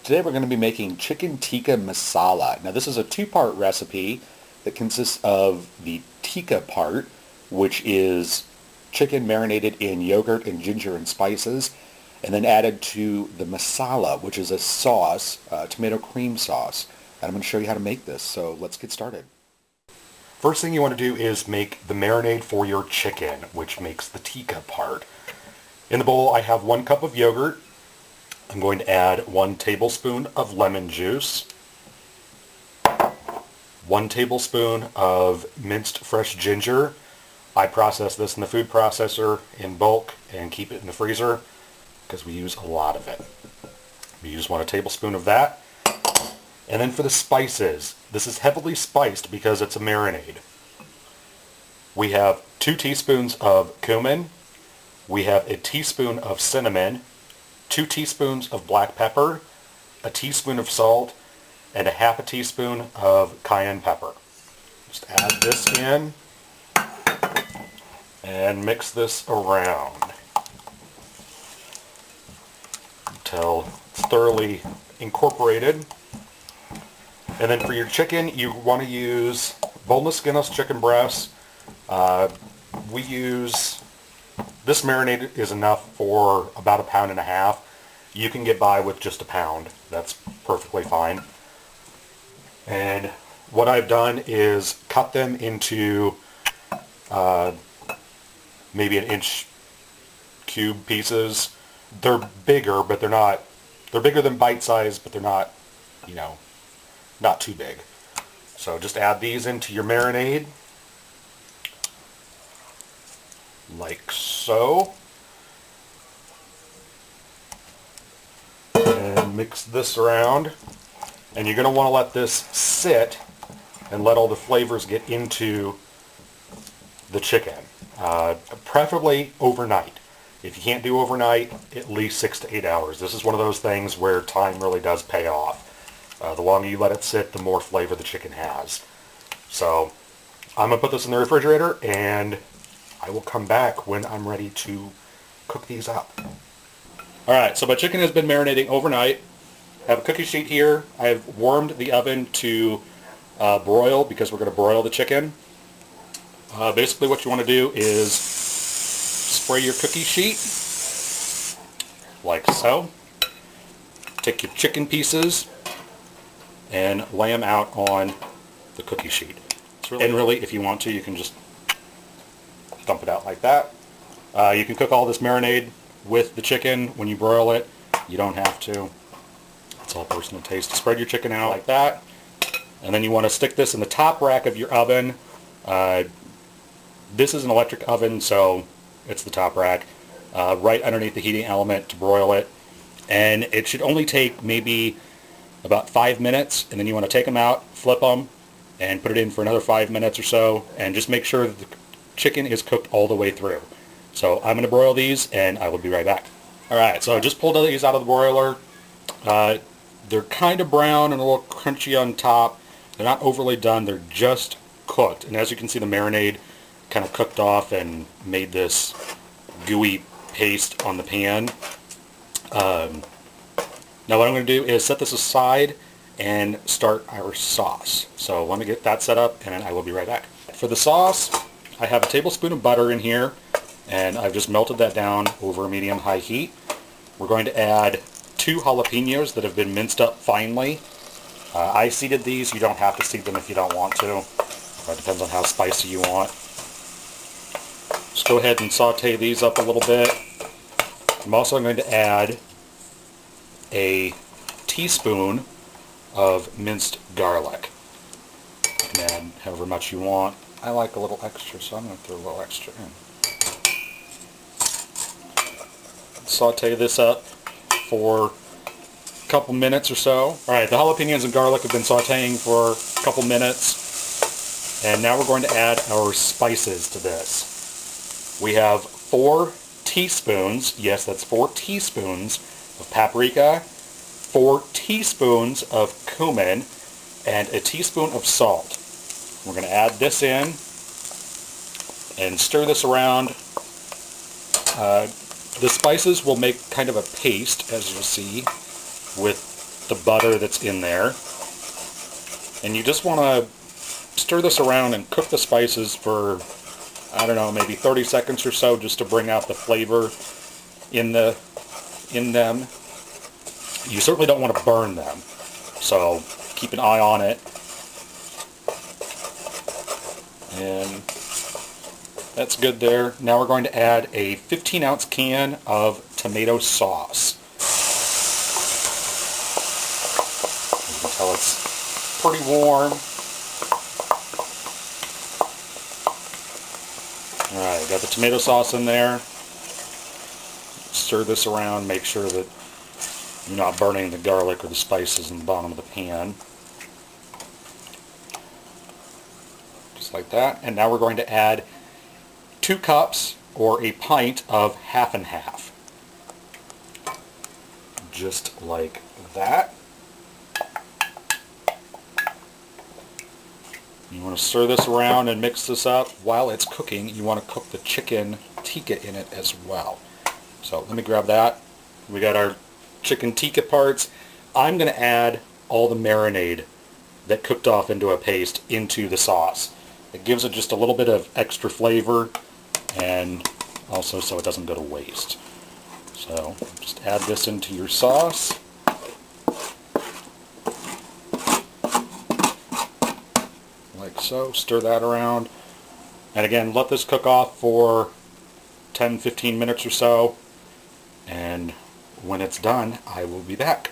Today we're going to be making chicken tikka masala. Now this is a two-part recipe that consists of the tikka part, which is chicken marinated in yogurt and ginger and spices, and then added to the masala, which is a sauce, tomato cream sauce. And I'm going to show you how to make this, so let's get started. First thing you want to do is make the marinade for your chicken, which makes the tikka part. In the bowl I have 1 cup of yogurt. I'm going to add 1 tablespoon of lemon juice, 1 tablespoon of minced fresh ginger. I process this in the food processor in bulk and keep it in the freezer because we use a lot of it. We use 1 tablespoon of that. And then for the spices, this is heavily spiced because it's a marinade. We have 2 teaspoons of cumin, we have a teaspoon of cinnamon, 2 teaspoons of black pepper, a teaspoon of salt, and a half a teaspoon of cayenne pepper. Just add this in and mix this around until it's thoroughly incorporated. And then for your chicken, you want to use boneless, skinless chicken breasts. We use, this marinade is enough for about 1.5 pounds. You can get by with just 1 pound. That's perfectly fine. And what I've done is cut them into maybe 1-inch cube pieces. They're bigger, but they're bigger than bite size, but they're not, not too big. So just add these into your marinade, like so. And mix this around. And you're going to want to let this sit and let all the flavors get into the chicken. Preferably overnight. If you can't do overnight, at least 6 to 8 hours. This is one of those things where time really does pay off. The longer you let it sit, the more flavor the chicken has. So I'm going to put this in the refrigerator and I will come back when I'm ready to cook these up. Alright, so my chicken has been marinating overnight. I have a cookie sheet here. I have warmed the oven to broil because we're going to broil the chicken. Basically what you want to do is spray your cookie sheet like so. Take your chicken pieces and lay them out on the cookie sheet. And really, if you want to, you can just dump it out like that. You can cook all this marinade with the chicken when you broil it. You don't have to. It's all personal taste. Spread your chicken out like that. And then you want to stick this in the top rack of your oven. This is an electric oven, so it's the top rack. Right underneath the heating element to broil it. And it should only take maybe about 5 minutes. And then you want to take them out, flip them, and put it in for another 5 minutes or so. And just make sure that the chicken is cooked all the way through. So I'm going to broil these and I will be right back. Alright, so I just pulled these out of the broiler. They're kind of brown and a little crunchy on top. They're not overly done, they're just cooked. And as you can see, the marinade kind of cooked off and made this gooey paste on the pan. Now what I'm going to do is set this aside and start our sauce. So let me get that set up and I will be right back. For the sauce, I have a tablespoon of butter in here. And I've just melted that down over a medium-high heat. We're going to add 2 jalapenos that have been minced up finely. I seeded these. You don't have to seed them if you don't want to. It depends on how spicy you want. Just go ahead and saute these up a little bit. I'm also going to add a teaspoon of minced garlic. You can add however much you want. I like a little extra, so I'm going to throw a little extra in. Saute this up for a couple minutes or so. Alright, the jalapenos and garlic have been sauteing for a couple minutes. And now we're going to add our spices to this. We have 4 teaspoons, yes, that's 4 teaspoons of paprika, 4 teaspoons of cumin, and a teaspoon of salt. We're going to add this in and stir this around. The spices will make kind of a paste, as you'll see, with the butter that's in there. And you just want to stir this around and cook the spices for, I don't know, maybe 30 seconds or so, just to bring out the flavor in them. You certainly don't want to burn them, so keep an eye on it. And that's good there. Now we're going to add a 15-ounce can of tomato sauce. You can tell it's pretty warm. Alright, got the tomato sauce in there. Stir this around, make sure that you're not burning the garlic or the spices in the bottom of the pan. Just like that. And now we're going to add 2 cups or a pint of half and half. Just like that. You want to stir this around and mix this up. While it's cooking, you want to cook the chicken tikka in it as well. So let me grab that. We got our chicken tikka parts. I'm going to add all the marinade that cooked off into a paste into the sauce. It gives it just a little bit of extra flavor, and also so it doesn't go to waste. So just add this into your sauce. Like so. Stir that around. And again, let this cook off for 10-15 minutes or so. And when it's done, I will be back.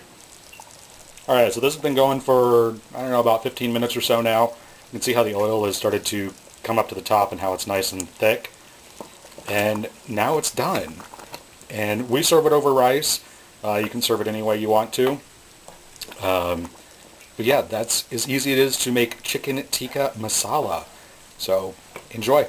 Alright, so this has been going for, I don't know, about 15 minutes or so now. You can see how the oil has started to come up to the top and how it's nice and thick. And now it's done. And we serve it over rice. You can serve it any way you want to. But yeah, that's as easy as it is to make chicken tikka masala. So, enjoy.